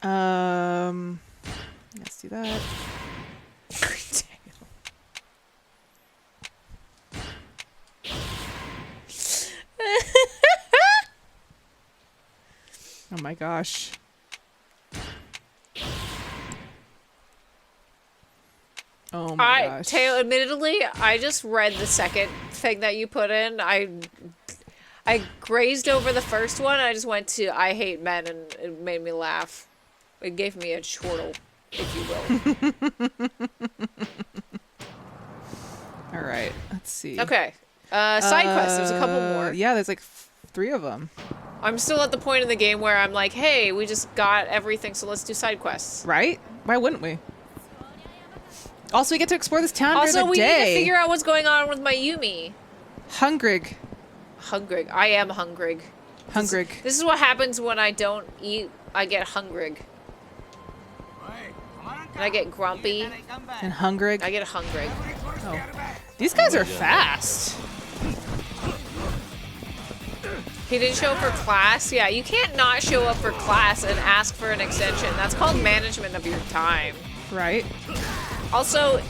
Let's do that. Oh my gosh. Oh my gosh. Teo, admittedly, I just read the second thing that you put in. I grazed over the first one. I just went to I hate men, and it made me laugh. It gave me a chortle, if you will. All right. Let's see. Okay. Side quests. There's a couple more. Yeah, there's like 3 of them. I'm still at the point in the game where I'm like, hey, we just got everything, so let's do side quests. Right? Why wouldn't we? Also, we get to explore this town Also, during the we day. need to figure out what's going on with my Yumi. Hungrig. Hungrig. I am hungrig. Hungrig. This is what happens when I don't eat. I get hungrig. And I get grumpy. And hungrig. I get hungrig. Oh. These guys are fast. He didn't show up for class? Yeah, you can't not show up for class and ask for an extension. That's called management of your time. Right. Also,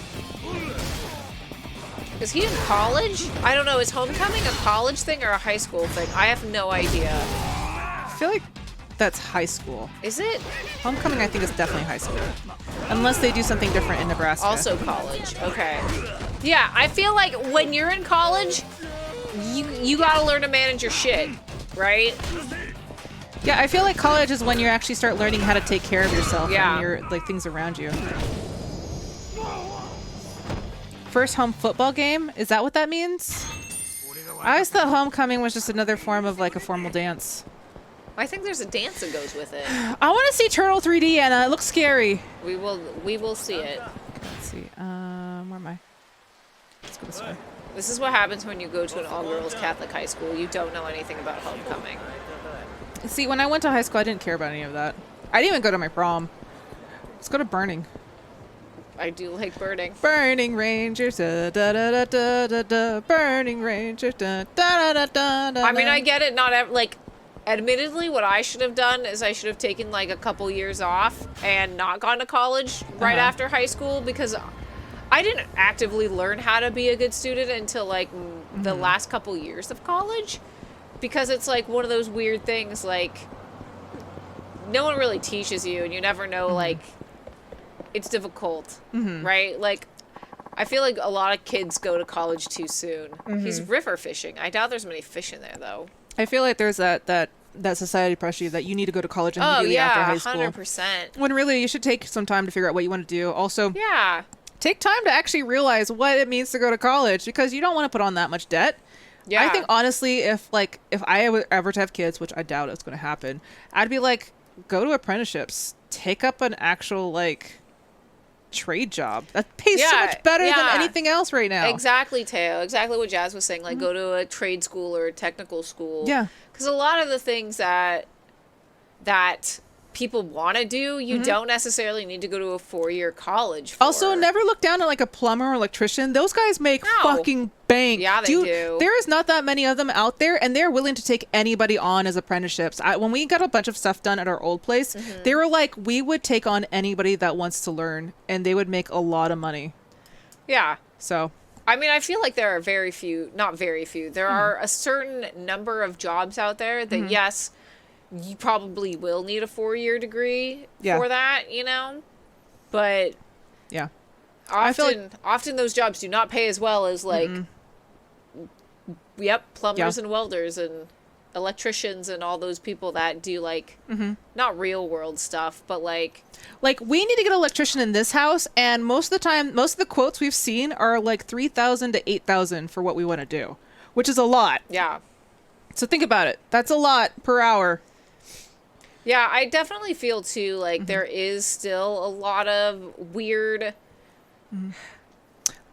is he in college? I don't know. Is homecoming a college thing or a high school thing? I have no idea. I feel like that's high school. Is it? Homecoming, I think, is definitely high school. Unless they do something different in Nebraska. Also college. Okay. Yeah, I feel like when you're in college, you gotta learn to manage your shit, right? Yeah, I feel like college is when you actually start learning how to take care of yourself and your like things around you. First home football game? Is that what that means? I always thought homecoming was just another form of like a formal dance. I think there's a dance that goes with it. I want to see Turtle 3D, Anna. It looks scary. We will see it. Let's see. Where am I? Let's go this way. This is what happens when you go to an all-girls Catholic high school. You don't know anything about homecoming. See, when I went to high school, I didn't care about any of that. I didn't even go to my prom. Let's go to Burning. I do like Burning. Burning Rangers, da da da da da da. Burning Rangers, da da da da da. I mean, I get it. Not like, admittedly, what I should have done is I should have taken like a couple years off and not gone to college right after high school, because I didn't actively learn how to be a good student until like the last couple years of college, because it's like one of those weird things, like no one really teaches you and you never know, like it's difficult, right? Like I feel like a lot of kids go to college too soon. He's river fishing. I doubt there's many fish in there though. I feel like there's that society pressure that you need to go to college immediately after high school. 100%. When really you should take some time to figure out what you want to do. Also, Yeah. take time to actually realize what it means to go to college, because you don't want to put on that much debt. Yeah. I think honestly, if I were ever to have kids, which I doubt it's going to happen, I'd be like, go to apprenticeships, take up an actual like trade job that pays so much better than anything else right now. Exactly, Teo. Exactly what Jazz was saying. Like, go to a trade school or a technical school. Yeah. Because a lot of the things that people want to do, you don't necessarily need to go to a 4-year college for. Also, never look down at like a plumber or electrician. Those guys make fucking bank. Yeah, they do. There is not that many of them out there, and they're willing to take anybody on as apprenticeships. When we got a bunch of stuff done at our old place, they were like, we would take on anybody that wants to learn, and they would make a lot of money. Yeah. So, I mean, I feel like there are very few, not very few, there are a certain number of jobs out there that, yes, you probably will need a 4-year degree for that, you know? But yeah. often those jobs do not pay as well as, like, plumbers and welders and electricians and all those people that do, like, not real world stuff, but, like, we need to get an electrician in this house, and most of the time, most of the quotes we've seen are, like, 3,000 to 8,000 for what we want to do, which is a lot. Yeah. So think about it. That's a lot per hour. Yeah, I definitely feel, too, like, there is still a lot of weird,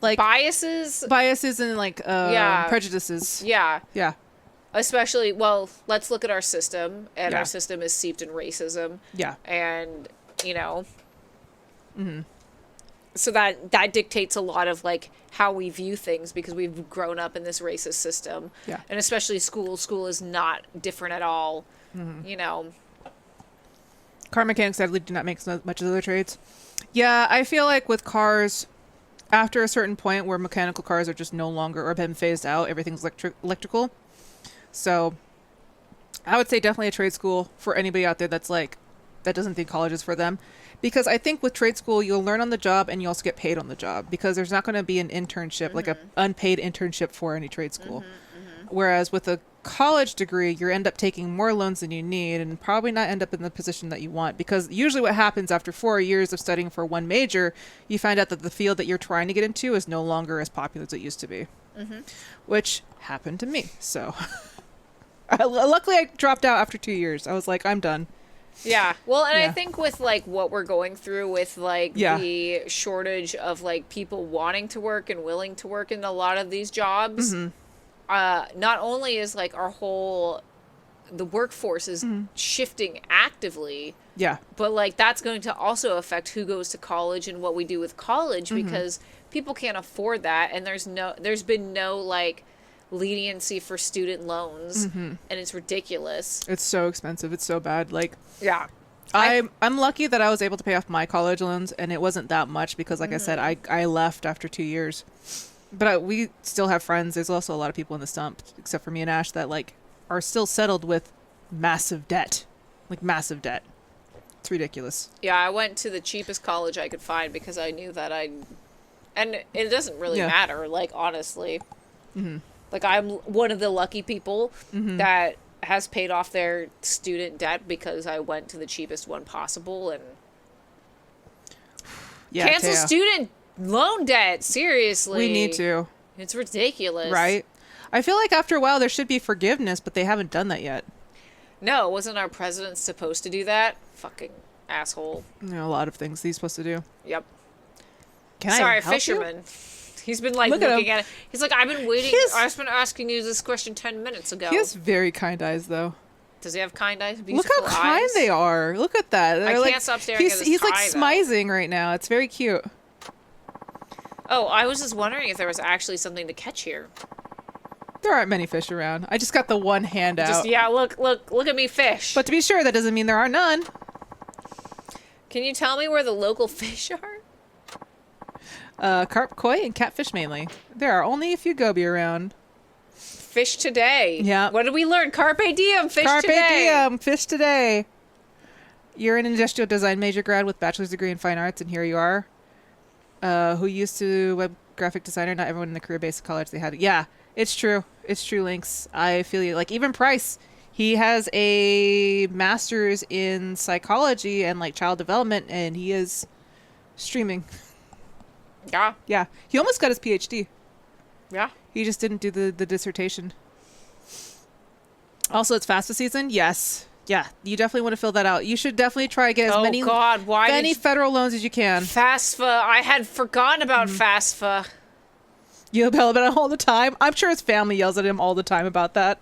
like, biases and, like, prejudices. Yeah. Yeah. Especially, well, let's look at our system, and our system is steeped in racism. Yeah. And, you know, so that dictates a lot of, like, how we view things, because we've grown up in this racist system. Yeah. And especially school is not different at all, you know. Car mechanics sadly do not make so much of other trades. Yeah, I feel like with cars, after a certain point where mechanical cars are just no longer or have been phased out, everything's electrical. So I would say definitely a trade school for anybody out there that's like, that doesn't think college is for them. Because I think with trade school, you'll learn on the job and you also get paid on the job. Because there's not going to be an internship, like an unpaid internship for any trade school. Whereas with a college degree, you end up taking more loans than you need and probably not end up in the position that you want. Because usually what happens after 4 years of studying for one major, you find out that the field that you're trying to get into is no longer as popular as it used to be. Which happened to me. So luckily I dropped out after 2 years. I was like, I'm done. Yeah. Well, and I think with like what we're going through with like the shortage of like people wanting to work and willing to work in a lot of these jobs, not only is like the workforce is shifting actively. Yeah. But like that's going to also affect who goes to college and what we do with college because people can't afford that, and there's been no like leniency for student loans, and it's ridiculous. It's so expensive. It's so bad. Like, yeah, I'm lucky that I was able to pay off my college loans, and it wasn't that much because, like I said, I left after 2 years. But we still have friends. There's also a lot of people in the Stumpt, except for me and Ash, that like are still settled with massive debt, like massive debt. It's ridiculous. Yeah, I went to the cheapest college I could find because I knew that and it doesn't really matter. Like honestly. Like, I'm one of the lucky people that has paid off their student debt because I went to the cheapest one possible and cancel student loan debt. Seriously. We need to. It's ridiculous. Right? I feel like after a while there should be forgiveness, but they haven't done that yet. No, wasn't our president supposed to do that? Fucking asshole. A lot of things he's supposed to do. Yep. Sorry, fisherman. You? He's been like looking at it. He's like, I've been waiting. I've been asking you this question 10 minutes ago. He has very kind eyes, though. Does he have kind eyes? Beautiful Look how kind they are. Look at that. They're I can't stop staring at his He's like smizing right now. It's very cute. Oh, I was just wondering if there was actually something to catch here. There aren't many fish around. I just got the one hand out. Yeah, look at me fish. But to be sure, that doesn't mean there are none. Can you tell me where the local fish are? Carp, koi, and catfish mainly. There are only a few goby around. Fish today. Yeah. What did we learn? Carpe diem, fish today. Carpe diem, fish today. You're an industrial design major grad with bachelor's degree in fine arts, and here you are. Who used to web graphic designer? Not everyone in the career-based college they had. Yeah, it's true. It's true, Lynx. I feel you. Like, even Price, he has a master's in psychology and, like, child development, and he is streaming. Yeah. Yeah. He almost got his PhD. Yeah. He just didn't do the dissertation. Also, it's FAFSA season. Yes. Yeah. You definitely want to fill that out. You should definitely try to get as many federal loans as you can. FAFSA. I had forgotten about FAFSA. You yell about it all the time. I'm sure his family yells at him all the time about that.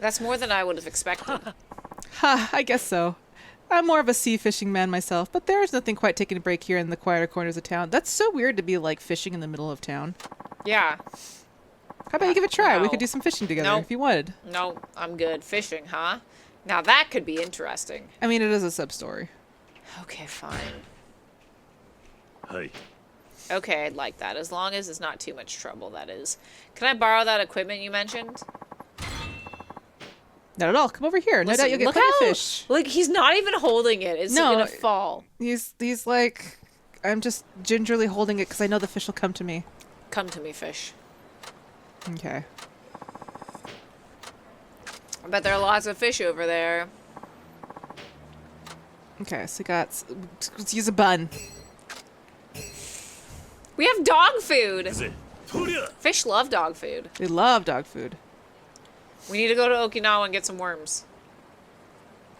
That's more than I would have expected. I guess so. I'm more of a sea fishing man myself, but there is nothing quite taking a break here in the quieter corners of town. That's so weird to be like fishing in the middle of town. Yeah. How about you give it a try? No. We could do some fishing together if you wanted. No, I'm good. Fishing, huh? Now that could be interesting. I mean, it is a sub-story. Okay, fine. Hey. Okay, I'd like that. As long as it's not too much trouble, that is. Can I borrow that equipment you mentioned? Not at all. Come over here. No doubt you'll get plenty of fish. Like, he's not even holding it. It's gonna fall. He's like, I'm just gingerly holding it because I know the fish will come to me. Come to me, fish. Okay. I bet there are lots of fish over there. Okay, so let's use a bun. We have dog food. Fish love dog food. They love dog food. We need to go to Okinawa and get some worms.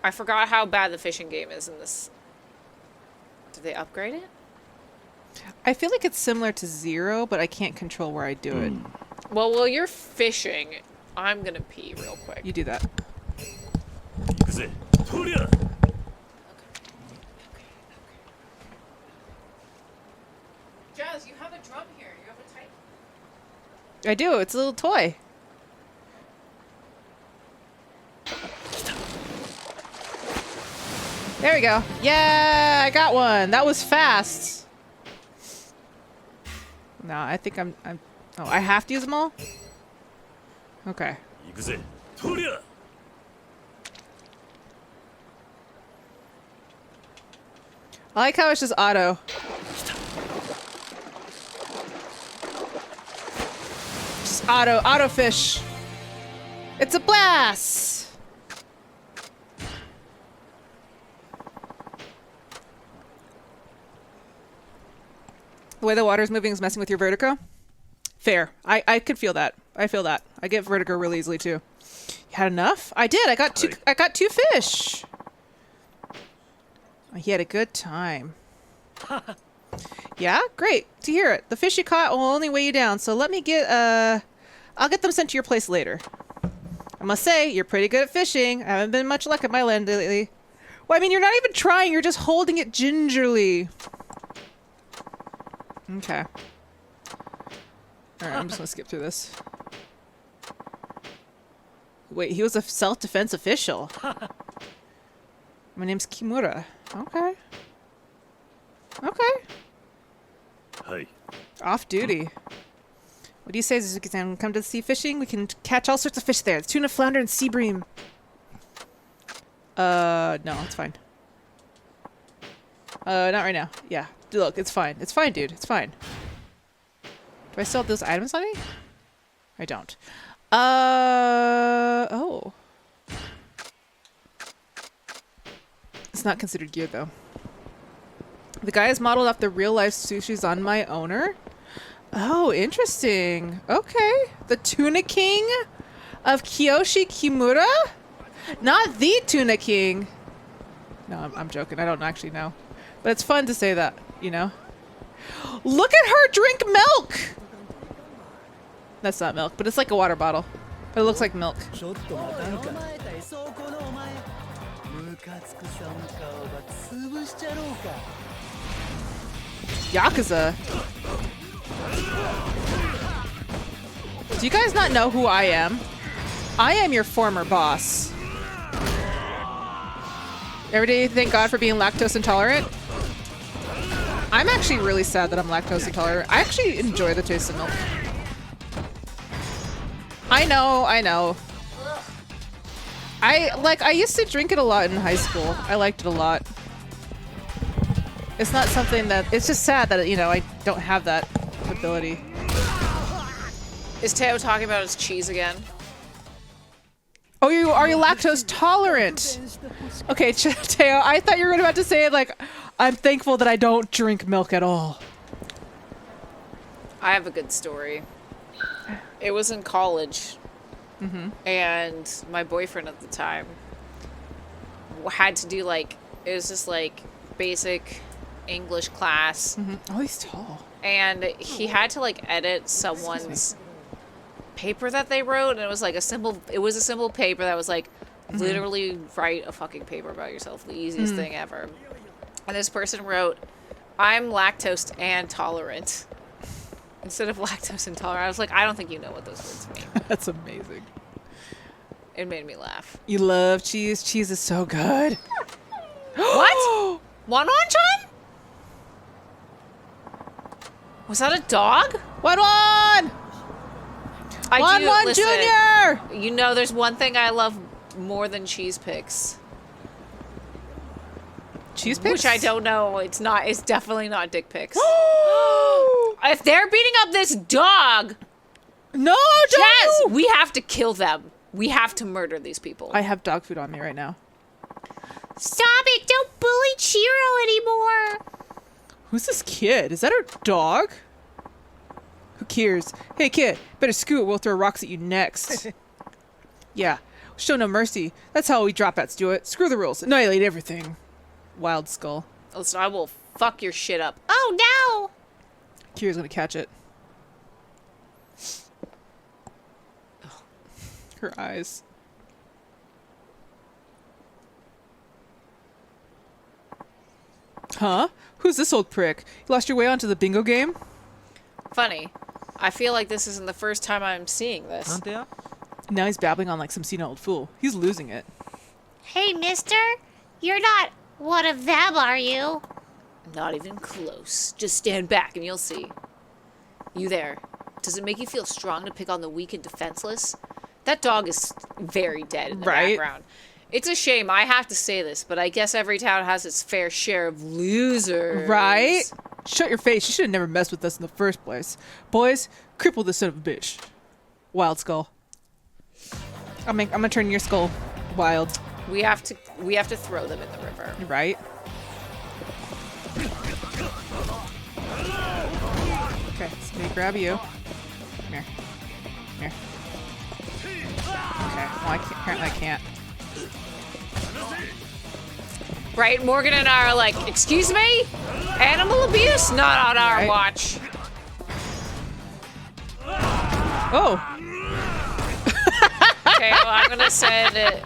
I forgot how bad the fishing game is in this. Did they upgrade it? I feel like it's similar to Zero, but I can't control where I do it. Well, while you're fishing, I'm gonna pee real quick. You do that. Okay. Jazz, you have a drum here. You have a type. I do. It's a little toy. There we go. Yeah, I got one. That was fast. No, I think I'm oh, I have to use them all? Okay. I like how it's just auto. Just auto fish. It's a blast! The way the water's moving is messing with your vertigo? Fair. I could feel that. I feel that. I get vertigo really easily too. You had enough? I did. I got two fish. He had a good time. Yeah? Great to hear it. The fish you caught will only weigh you down, so let me get I'll get them sent to your place later. I must say, you're pretty good at fishing. I haven't been much luck at my land lately. Well, I mean, you're not even trying. You're just holding it gingerly. Okay. Alright, I'm just gonna skip through this. Wait, he was a self-defense official. My name's Kimura. Okay. Okay. Hey. Off duty. What do you say, Suzuki-san? Come to the sea fishing? We can catch all sorts of fish there. Tuna, flounder, and sea bream. No, it's fine. Not right now. Yeah. Look, it's fine. It's fine, dude. It's fine. Do I still have those items on me? I don't. Oh. It's not considered gear, though. The guy is modeled off the real-life sushis on my owner. Oh, interesting. Okay. The Tuna King of Kiyoshi Kimura? Not the Tuna King. No, I'm joking. I don't actually know. But it's fun to say that, you know? Look at her drink milk! That's not milk, but it's like a water bottle. But it looks like milk. Yakuza? Do you guys not know who I am? I am your former boss. Every day you thank God for being lactose intolerant? I'm actually really sad that I'm lactose intolerant. I actually enjoy the taste of milk. I know. I used to drink it a lot in high school. I liked it a lot. It's not something that, it's just sad that, you know, I don't have that ability. Is Teo talking about his cheese again? Oh, are you lactose tolerant? Okay, Teo, I thought you were about to say, like, I'm thankful that I don't drink milk at all. I have a good story. It was in college. And my boyfriend at the time had to do, like, it was just, like, basic English class. Oh, he's tall. And he had to, like, edit someone's paper that they wrote, and it was like a simple paper that was like literally write a fucking paper about yourself, the easiest thing ever. And this person wrote, I'm lactose intolerant instead of lactose intolerant. I was like, I don't think you know what those words mean. That's amazing. It made me laugh. You love cheese. Cheese is so good. What? Wanwan-chan? Was that a dog? Wanwan! Wanwan Jr.! You know, there's one thing I love more than cheese picks. Cheese picks? Which I don't know. It's definitely not dick pics. If they're beating up this dog, no, Jazz, we have to kill them. We have to murder these people. I have dog food on me right now. Stop it! Don't bully Chiro anymore. Who's this kid? Is that her dog? Who cares? Hey kid, better scoot. We'll throw rocks at you next. Yeah, show no mercy. That's how we dropouts do it. Screw the rules. Annihilate everything. Wild skull. Listen, I will fuck your shit up. Oh no! Kira's gonna catch it. Her eyes. Huh? Who's this old prick? You lost your way onto the bingo game? Funny. I feel like this isn't the first time I'm seeing this. Now he's babbling on like some senile old fool. He's losing it. Hey, mister. You're not One of them, are you? Not even close. Just stand back and you'll see. You there. Does it make you feel strong to pick on the weak and defenseless? That dog is very dead in the background. It's a shame I have to say this, but I guess every town has its fair share of losers. Right? Shut your face. You should have never messed with us in the first place. Boys, cripple this son of a bitch. Wild Skull. I'm gonna turn your skull wild. We have to throw them in the river. Right? Okay, so me grab you. Come here. Come here. Okay, well, apparently I can't. Right, Morgan and I are like, excuse me? Animal abuse? Not on our watch. Oh! Okay, well, I'm gonna send it.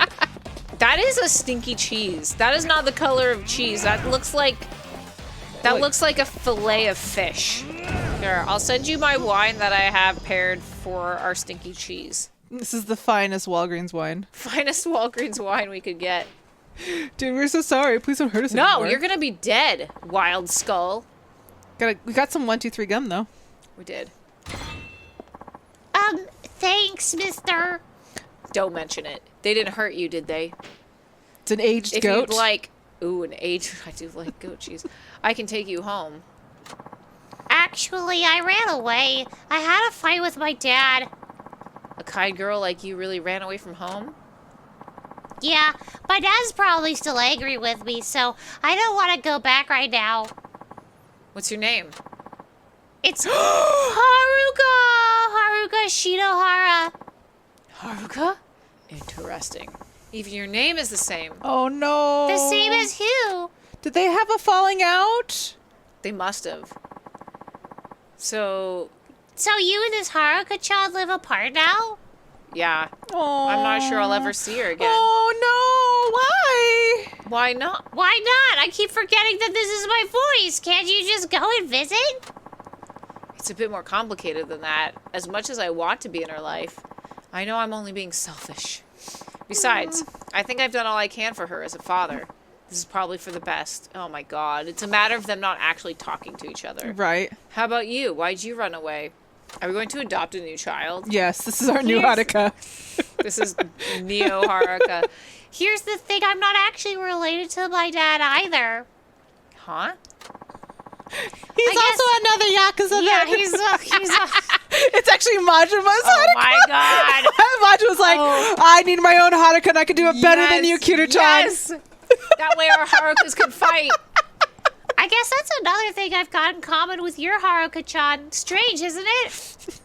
That is a stinky cheese. That is not the color of cheese. That looks like a fillet of fish. Here, I'll send you my wine that I have paired for our stinky cheese. This is the finest Walgreens wine. Finest Walgreens wine we could get. Dude, we're so sorry. Please don't hurt us No, anymore. you're gonna be dead, Wild Skull. We got some 1, 2, 3 gum though. We did. Thanks, mister. Don't mention it. They didn't hurt you, did they? It's an aged If goat. you'd like... Ooh, an aged... I do like goat cheese. I can take you home. Actually, I ran away. I had a fight with my dad. A kind girl like you really ran away from home? Yeah, my dad's probably still angry with me, so I don't want to go back right now. What's your name? It's Haruka! Haruka Shinohara. Haruka? Interesting. Even your name is the same. Oh no. The same as who? Did they have a falling out? They must have. So, So you and this Haruka-chan live apart now? yeah. Oh. I'm not sure I'll ever see her again. Oh no. Why? Why not? Why not? I keep forgetting that this is my voice. Can't you just go and visit? It's a bit more complicated than that. As much as I want to be in her life, I know I'm only being selfish. Besides, I think I've done all I can for her as a father. This is probably for the best. Oh my god. It's a matter of them not actually talking to each other. Right. How about you? Why'd you run away? Are we going to adopt a new child? Yes, this is our new Haruka. This is Neo Haruka. Here's the thing, I'm not actually related to my dad either. Huh? He's also another Yakuza. Yeah, then. he's It's actually Majima's Oh Haruka. my god. Majima's like, I need my own Haruka and I can do it better than you, Kiryu-chan. Yes. That way our Harukas can fight. I guess that's another thing I've got in common with your Haruka-chan. Strange, isn't it?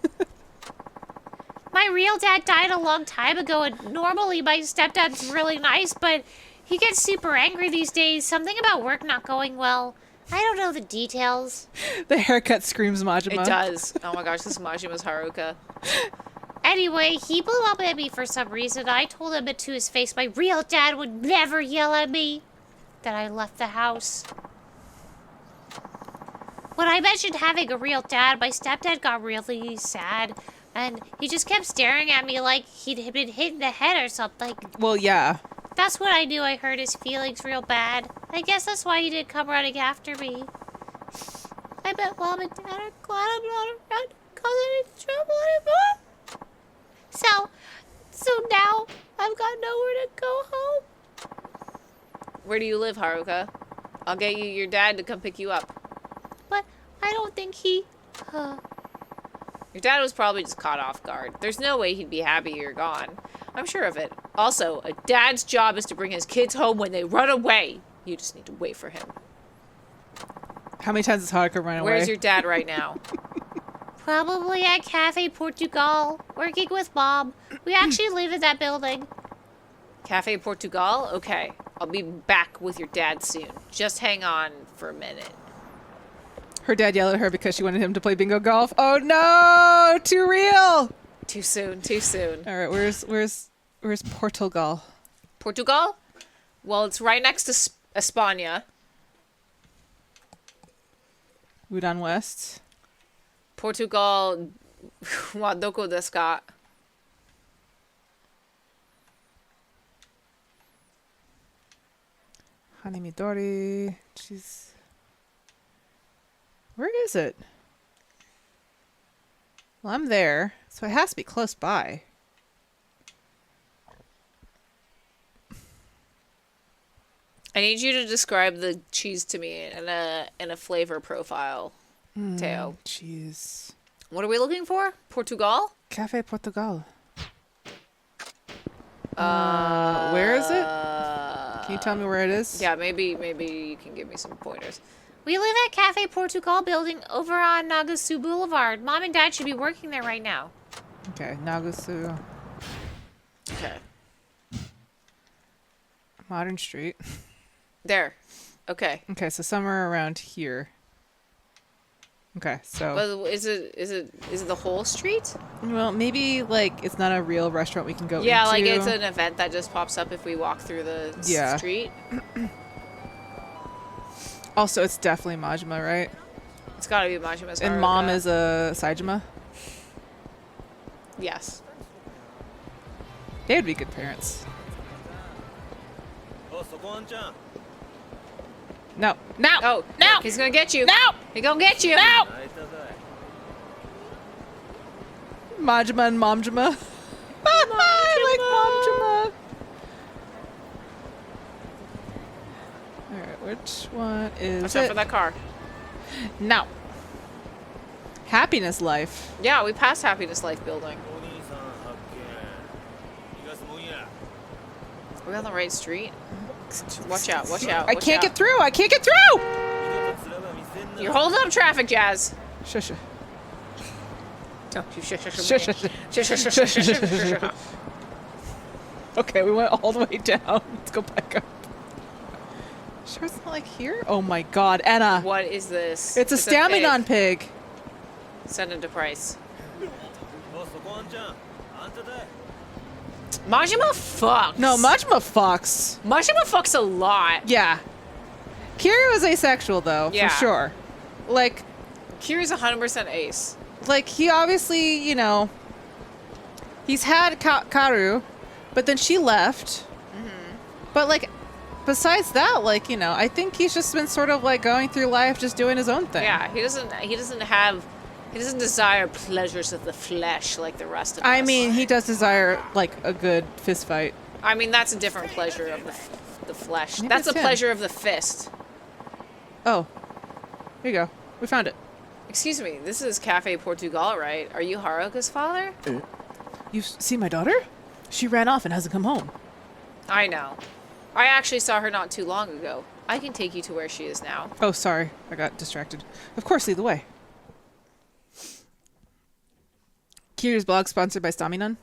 My real dad died a long time ago, and normally my stepdad's really nice, but he gets super angry these days. Something about work not going well. I don't know the details. The haircut screams Majima. It does. Oh my gosh, this is Majima's Haruka. Anyway, he blew up at me for some reason. I told him it to his face. My real dad would never yell at me. Then I left the house. When I mentioned having a real dad, my stepdad got really sad. And he just kept staring at me like he'd been hit in the head or something. Well, yeah. That's when I knew I hurt his feelings real bad. I guess that's why he didn't come running after me. I bet Mom and Dad are glad I'm not around causing any trouble anymore. So now I've got nowhere to go home. Where do you live, Haruka? I'll get you your dad to come pick you up. But I don't think he... Your dad was probably just caught off guard. There's no way he'd be happy you're gone. I'm sure of it. Also, a dad's job is to bring his kids home when they run away. You just need to wait for him. How many times has Haruka run away? Where's your dad right now? Probably at Cafe Portugal, working with Mom. We actually live in that building. Cafe Portugal? Okay. I'll be back with your dad soon. Just hang on for a minute. Her dad yelled at her because she wanted him to play bingo golf. Oh no! Too real! Too soon, too soon. Alright, where's Portugal? Portugal? Well, it's right next to España. Udon West. Portugal wa doko desu ka? Hanamidori. Jeez. Where is it? Well, I'm there, so it has to be close by. I need you to describe the cheese to me in a flavor profile, Teo. Cheese. What are we looking for? Portugal? Cafe Portugal. Where is it? Can you tell me where it is? Yeah, maybe you can give me some pointers. We live at Cafe Portugal building over on Nagasu Boulevard. Mom and Dad should be working there right now. Okay, Nagasu. Okay. Modern Street. There. Okay. Okay, so somewhere around here. Okay, so Well, is it the whole street? well, maybe like it's not a real restaurant we can go Yeah, into. like it's an event that just pops up if we walk through the Yeah. street. Also, it's definitely Majima, right? It's got to be Majima's And Haruka. Mom is a Saejima. Yes. They would be good parents. No, no, Oh, no, he's gonna get you. no, He's gonna get you. no. Majima and Momjima. I like Momjima. All right, which one is Watch out it? for that car. No. Happiness Life. Yeah, we passed Happiness Life building. Are we on the right street? Watch out, watch out. I watch can't out. get through. I can't get through. You're holding up traffic, Jazz. Shush. Oh, you shush, shush, Shush, shush, shush, shush, shush, shush, shush, shush, shush. Okay, we went all the way down. Let's go back up. Sure it's not like here? Oh my god, Anna. What is this? It's a Staminon pig. pig. Send him to Price. Majima fucks. No, Majima fucks. Majima fucks a lot. Yeah. Kiryu is asexual though, Yeah. for sure. Like Kiryu's 100% ace. he obviously, he's had Karu, but then she left. But like, besides that, I think he's just been sort of like going through life, just doing his own thing. Yeah, he doesn't desire pleasures of the flesh like the rest of us. I mean, he does desire like a good fist fight. I mean, that's a different pleasure of the flesh. Maybe That's a it's him. pleasure of the fist. Oh, here you go. We found it. Excuse me, this is Cafe Portugal, right? Are you Haruka's father? You see my daughter? She ran off and hasn't come home. I know. I actually saw her not too long ago. I can take you to where she is now. Oh, sorry. I got distracted. Of course, lead the way. Kiryu's blog sponsored by Staminon.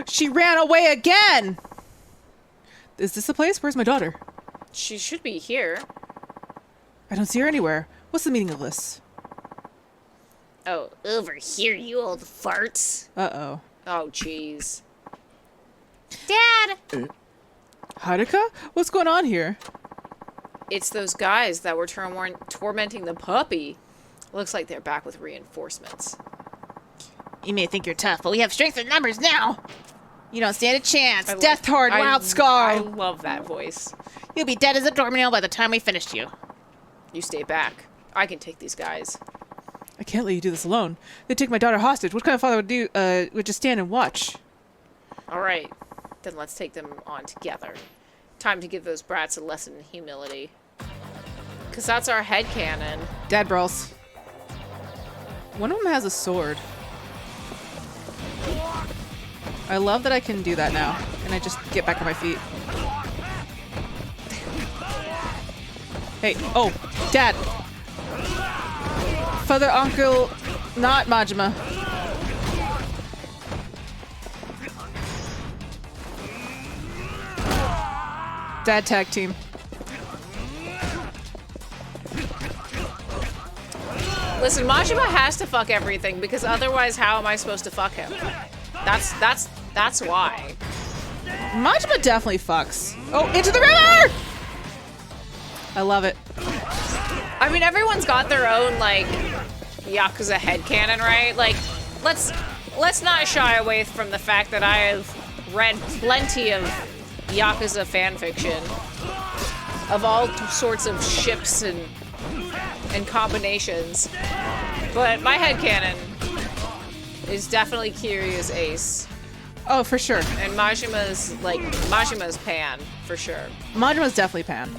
She ran away again! Is this the place? Where's my daughter? She should be here. I don't see her anywhere. What's the meaning of this? Oh, over here, you old farts. Uh-oh. Oh, jeez. Dad! Haruka? What's going on here? It's those guys that were tormenting the puppy. Looks like they're back with reinforcements. You may think you're tough, but we have strength in numbers now. You don't stand a chance. I Death Horde, Wild I Scar. love that voice. You'll be dead as a doornail by the time we finished you. You stay back. I can take these guys. I can't let you do this alone. They take my daughter hostage. What kind of father would just stand and watch? All right, then let's take them on together. Time to give those brats a lesson in humility. Because that's our headcanon. Dad brawls. One of them has a sword. I love that I can do that now. And I just get back on my feet. Hey, oh, Dad. Father, uncle, not Majima. Dad tag team. Listen, Majima has to fuck everything because otherwise, how am I supposed to fuck him? That's why. Majima definitely fucks. Oh, into the river! I love it. I mean, everyone's got their own like Yakuza headcanon, right? Like, let's not shy away from the fact that I have read plenty of Yakuza fanfiction. of all sorts of ships and combinations. But my headcanon is definitely Kiryu's ace. Oh, for sure. And Majima's Pan, for sure. Majima's definitely Pan.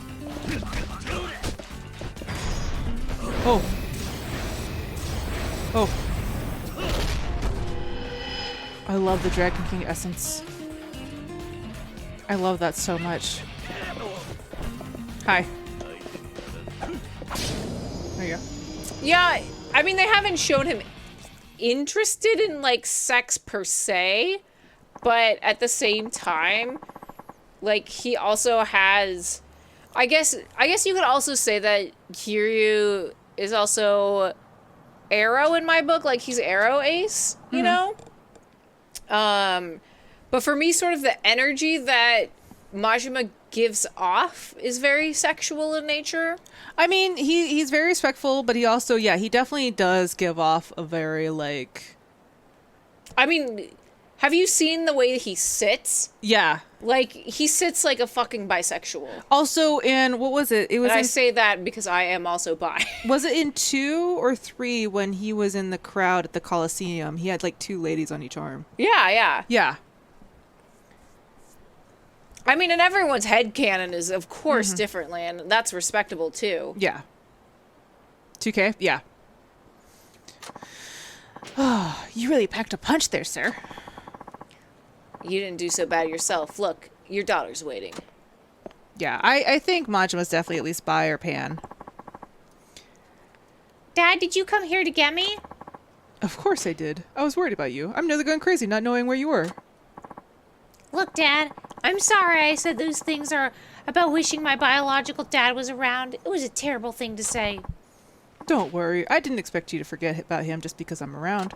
Oh. Oh. I love the Dragon King essence. I love that so much. Hi. There you go. Yeah, I mean, they haven't shown him interested in, like, sex per se, but at the same time, like, he also has... I guess you could also say that Kiryu is also Arrow in my book. Like, he's Arrow Ace, you know? But for me, sort of the energy that Majima gives off is very sexual in nature. I mean, he's very respectful, but he also, yeah, he definitely does give off a very, like... I mean, have you seen the way he sits? Yeah. Like, he sits like a fucking bisexual. Also in, what was it? It was And I say that because I am also bi. Was it in 2 or 3 when he was in the crowd at the Coliseum? He had, like, 2 ladies on each arm. Yeah. Yeah. I mean, and everyone's headcanon is, of course, differently, and that's respectable, too. Yeah. 2K? Yeah. Oh, you really packed a punch there, sir. You didn't do so bad yourself. Look, your daughter's waiting. Yeah, I think Majima's definitely at least bi or pan. Dad, did you come here to get me? Of course I did. I was worried about you. I'm nearly going crazy not knowing where you were. Look, Dad, I'm sorry I said those things are about wishing my biological dad was around. It was a terrible thing to say. Don't worry. I didn't expect you to forget about him just because I'm around.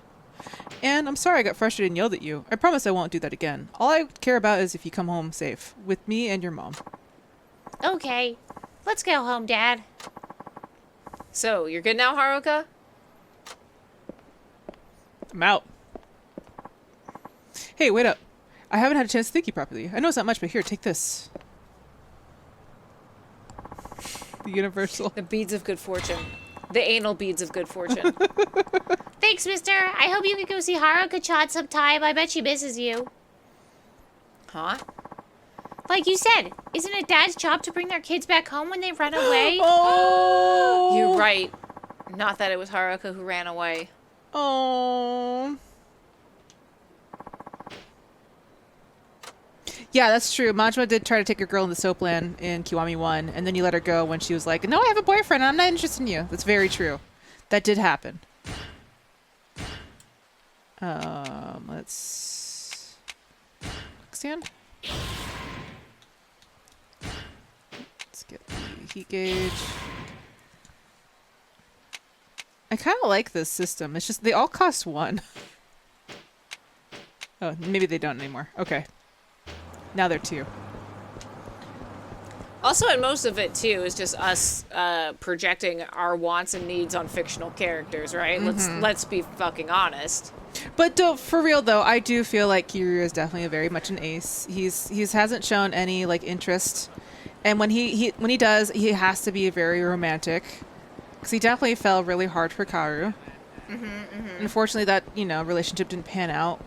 And I'm sorry I got frustrated and yelled at you. I promise I won't do that again. All I care about is if you come home safe, with me and your mom. Okay, let's go home, Dad. So, you're good now, Haruka? I'm out. Hey, wait up. I haven't had a chance to thank you properly. I know it's not much, but here, take this. The universal. The beads of good fortune. The anal beads of good fortune. Thanks, mister. I hope you can go see Haruka-chan sometime. I bet she misses you. Huh? Like you said, isn't it Dad's job to bring their kids back home when they run away? Oh! You're right. Not that it was Haruka who ran away. Oh. Yeah, that's true. Majima did try to take a girl in the soapland in Kiwami 1, and then you let her go when she was like, no, I have a boyfriend, and I'm not interested in you. That's very true. That did happen. Let's... Stand? Let's get the heat gauge. I kind of like this system. It's just, they all cost 1. Oh, maybe they don't anymore. Okay. Now they're 2. Also, and most of it, too, is just us projecting our wants and needs on fictional characters, right? Let's be fucking honest. But for real, though, I do feel like Kiryu is definitely very much an ace. He's hasn't shown any, like, interest. And when he does, he has to be very romantic. Because he definitely fell really hard for Kaoru. Unfortunately, that, relationship didn't pan out.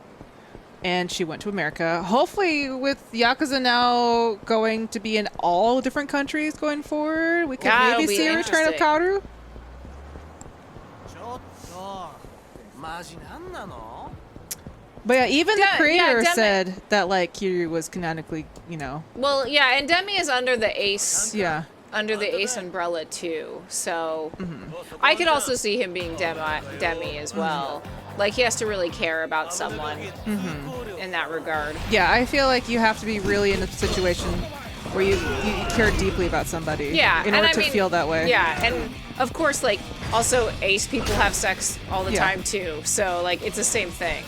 And she went to America. Hopefully, with Yakuza now going to be in all different countries going forward, we can maybe see a return of Kaoru. But yeah, even the creator said that, like, Kiryu was canonically, Well, yeah, and Demi is under the ace. Yeah. Under the ace umbrella, too. So, I could also see him being Demi as well. Like, he has to really care about someone in that regard. Yeah, I feel like you have to be really in a situation where you care deeply about somebody in order to feel that way. Yeah, and of course, like, also ace people have sex all the time, too. So, like, it's the same thing.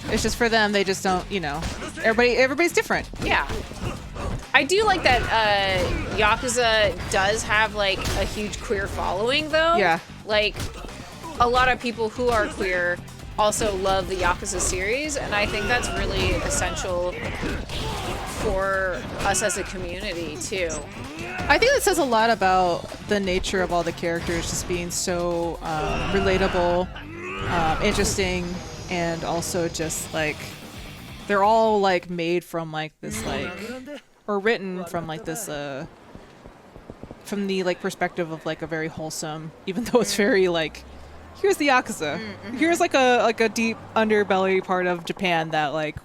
It's just for them, they just don't, everybody's different. Yeah. I do like that Yakuza does have, like, a huge queer following, though. Yeah. Like, a lot of people who are queer also love the Yakuza series, and I think that's really essential for us as a community too. I think that says a lot about the nature of all the characters just being so relatable, interesting, and also just like they're all like made from like this like or written from like this from the like perspective of like a very wholesome, even though it's very like here's the Yakuza. Here's like a deep underbelly part of Japan that like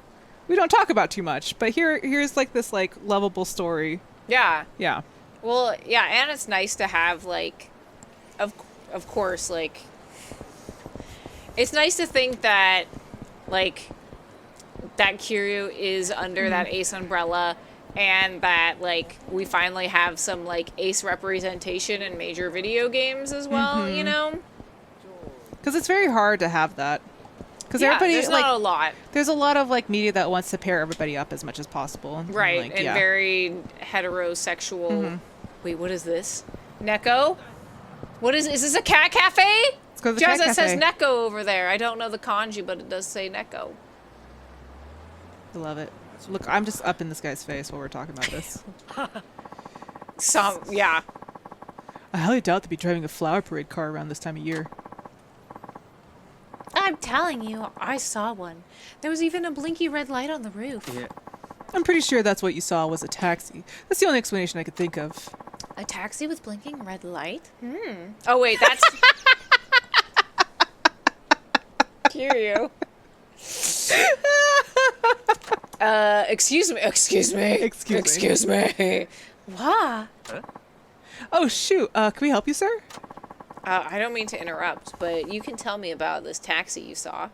we don't talk about too much, but here's like this like lovable story. Yeah. Yeah. Well, yeah, and it's nice to have like of course like it's nice to think that like that Kiryu is under that Ace umbrella and that like we finally have some like Ace representation in major video games as well, you know? Because it's very hard to have that. Because Yeah, everybody, there's like, not a lot. there's a lot of like media that wants to pair everybody up as much as possible. Right, Like, and yeah. very heterosexual. Wait, what is this? Neko? What is this a cat cafe? Let's go to the cat It says cafe. Neko over there. I don't know the kanji, but it does say Neko. I love it. Look, I'm just up in this guy's face while we're talking about this. Yeah. I highly doubt they'd be driving a flower parade car around this time of year. I'm telling you, I saw one. There was even a blinky red light on the roof. Yeah. I'm pretty sure that's what you saw was a taxi. That's the only explanation I could think of. A taxi with blinking red light? Oh wait, that's Kiryu. Excuse me. Wah. Oh, shoot. Can we help you, sir? I don't mean to interrupt, but you can tell me about this taxi you saw.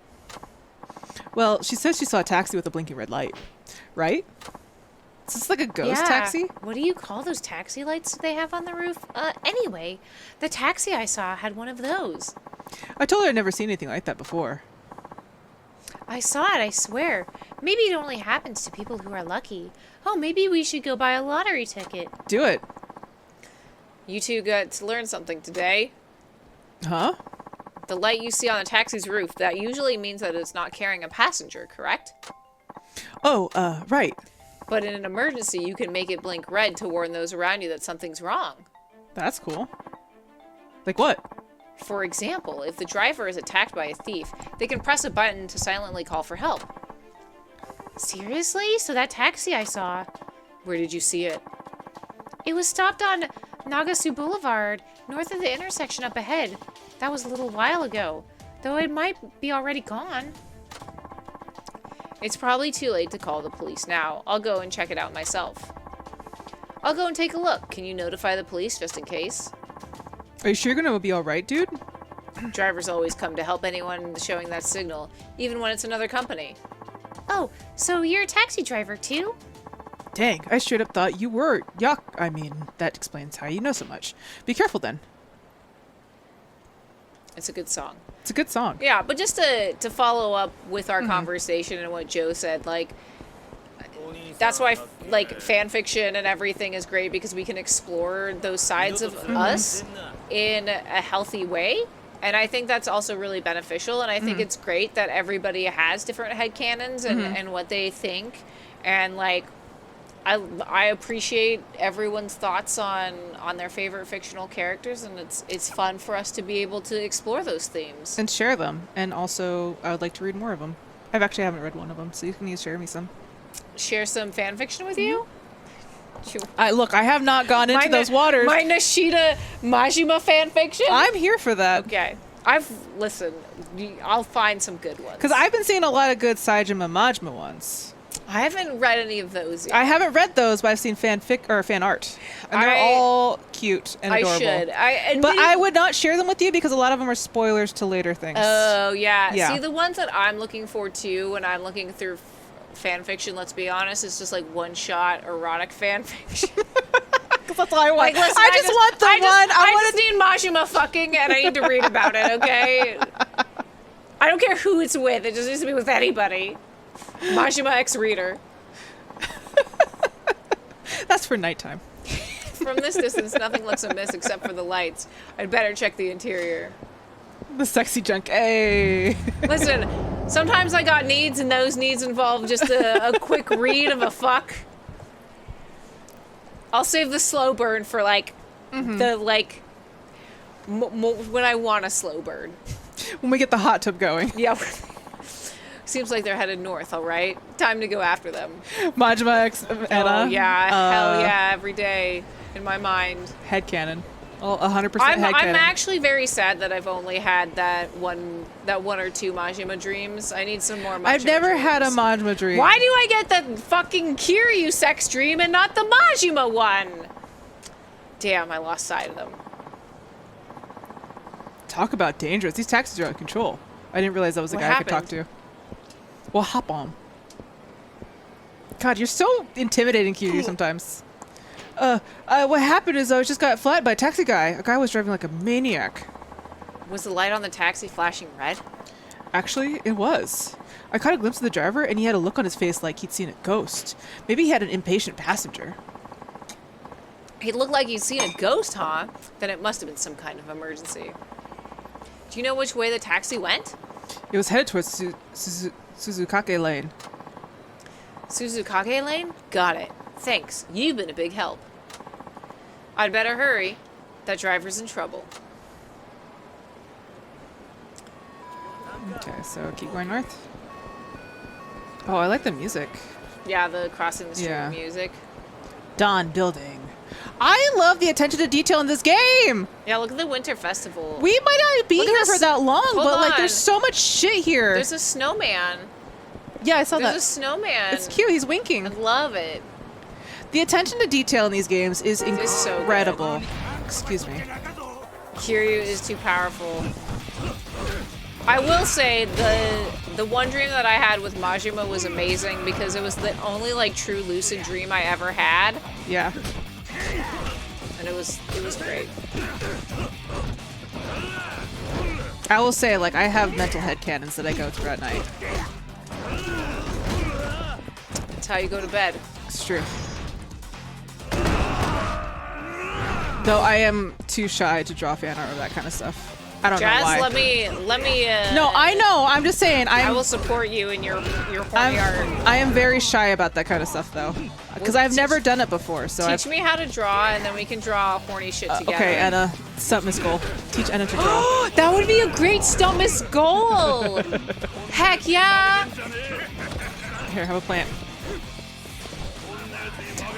Well, she says she saw a taxi with a blinking red light. Right? Is this like a ghost Yeah. taxi? What do you call those taxi lights they have on the roof? Anyway, the taxi I saw had one of those. I told her I'd never seen anything like that before. I saw it, I swear. Maybe it only happens to people who are lucky. Oh, maybe we should go buy a lottery ticket. Do it. You two got to learn something today. Huh? The light you see on the taxi's roof, that usually means that it's not carrying a passenger, correct? Oh, right. But in an emergency, you can make it blink red to warn those around you that something's wrong. That's cool. Like what? For example, if the driver is attacked by a thief, they can press a button to silently call for help. Seriously? So that taxi I saw, Where did you see it? it was stopped on Nagasu Boulevard, north of the intersection up ahead. That was a little while ago, though it might be already gone. It's probably too late to call the police now. I'll go and check it out myself. I'll go and take a look. Can you notify the police just in case? Are you sure you're gonna be alright, dude? Drivers always come to help anyone showing that signal, even when it's another company. Oh, so you're a taxi driver too? Dang, I straight up thought you were I mean, that explains how you know so much. Be careful then. It's a good song. It's a good song. Yeah, but just to follow up with our conversation and what Joe said, like, that's why, like, fan fiction and everything is great because we can explore those sides of us in a healthy way. And I think that's also really beneficial. And I think it's great that everybody has different headcanons and what they think. And, like, I appreciate everyone's thoughts on their favorite fictional characters, and it's fun for us to be able to explore those themes. And share them. And also, I would like to read more of them. I haven't read one of them, so you can share me some. Share some fan fiction with you? Look, I have not gone into those waters. My Nishida Majima fan fiction? I'm here for that. Okay. Listen, I'll find some good ones. Because I've been seeing a lot of good Saijima Majima ones. I haven't read any of those yet. I haven't read those, but I've seen fan art. And they're all cute and adorable. I should. But I would not share them with you because a lot of them are spoilers to later things. Oh, yeah. Yeah. See, the ones that I'm looking for, too, when I'm looking through fan fiction, let's be honest, is just like one-shot erotic fan fiction. Because that's all I want. Like, listen, I just want the one. I just need Majima fucking, and I need to read about it, okay? I don't care who it's with. It just needs to be with anybody. Majima X Reader. That's for nighttime. From this distance, nothing looks amiss except for the lights. I'd better check the interior. The sexy junk. Hey. Listen, sometimes I got needs, and those needs involve just a quick read of a fuck. I'll save the slow burn for like the like when I want a slow burn. When we get the hot tub going. Yeah. Seems like they're headed north. All right, time to go after them. Majima X Anna. Oh yeah, hell yeah, every day in my mind. Headcanon. Oh, 100% headcanon. I'm actually very sad that I've only had that one or two Majima dreams. I need some more Majima I've never dreams. had a Majima dream. Why do I get the fucking Kiryu sex dream and not the Majima one? Damn, I lost sight of them. Talk about dangerous. These taxis are out of control. I didn't realize that was a guy I could talk to. Well, hop on. God, you're so intimidating, Kiryu, sometimes. What happened is I just got flattened by a taxi guy. A guy was driving like a maniac. Was the light on the taxi flashing red? Actually, it was. I caught a glimpse of the driver, and he had a look on his face like he'd seen a ghost. Maybe he had an impatient passenger. He looked like he'd seen a ghost, huh? Then it must have been some kind of emergency. Do you know which way the taxi went? It was headed towards Suzukake Lane. Suzukake Lane? Got it. Thanks. You've been a big help. I'd better hurry. That driver's in trouble. Okay, so keep going north. Oh, I like the music. Yeah, the crossing the street music. Dawn Building. I love the attention to detail in this game. Yeah, look at the Winter Festival. We might not be here for that long, Hold but like on. there's so much shit here. There's a snowman. Yeah, I saw that. There's a snowman. It's cute. He's winking. I love it. The attention to detail in these games is It's so good. incredible. Excuse me. Kiryu is too powerful. I will say the one dream that I had with Majima was amazing because it was the only like true lucid dream I ever had, Yeah. and it was great. I will say, like, I have mental headcanons that I go through at night. That's how you go to bed. It's true. Though I am too shy to draw fan art or that kind of stuff. I don't know why. Jazz, let me. No, I know. I'm just saying. I will support you in your horny art. I am very shy about that kind of stuff, though, because I've never done it before. So Teach me how to draw, and then we can draw horny shit together. Okay, Anna, Stumpt Miss Goal. Teach Anna to draw. That would be a great Stumpt Miss goal. Heck yeah! Here, have a plant.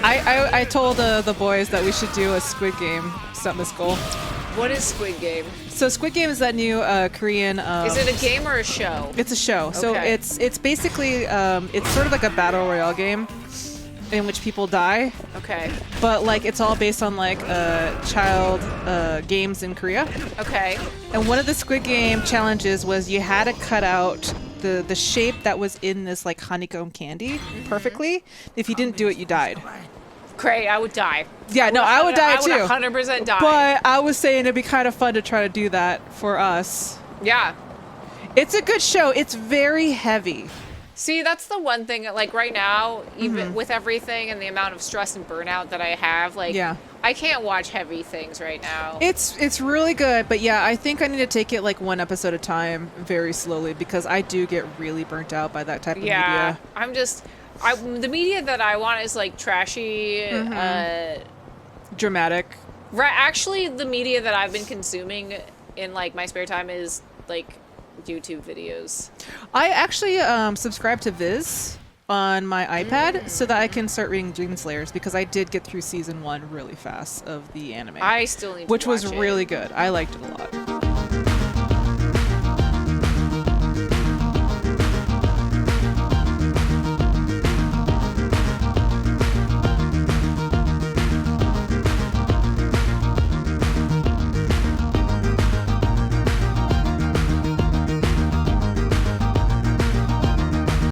I told the boys that we should do a Squid Game Stumpt Miss Goal. What is Squid Game? So Squid Game is that new Korean. Is it a game or a show? It's a show. So Okay. it's basically it's sort of like a battle royale game in which people die, Okay. but like it's all based on like child games in Korea. Okay. And one of the Squid Game challenges was you had to cut out the shape that was in this like honeycomb candy perfectly. If you didn't do it, you died. Great, I would die. Yeah, I would die too. I would 100% die. But I was saying it'd be kind of fun to try to do that for us. Yeah. It's a good show. It's very heavy. See, that's the one thing, like right now, even with everything and the amount of stress and burnout that I have, like, Yeah. I can't watch heavy things right now. It's really good, but yeah, I think I need to take it like one episode at a time, very slowly, because I do get really burnt out by that type of Yeah. media. The media that I want is like trashy, Dramatic. right. Actually, the media that I've been consuming in like my spare time is like YouTube videos. I actually subscribe to Viz on my iPad so that I can start reading Demon Slayers, because I did get through season 1 really fast of the anime, I still need to which was watch it. really good. I liked it a lot.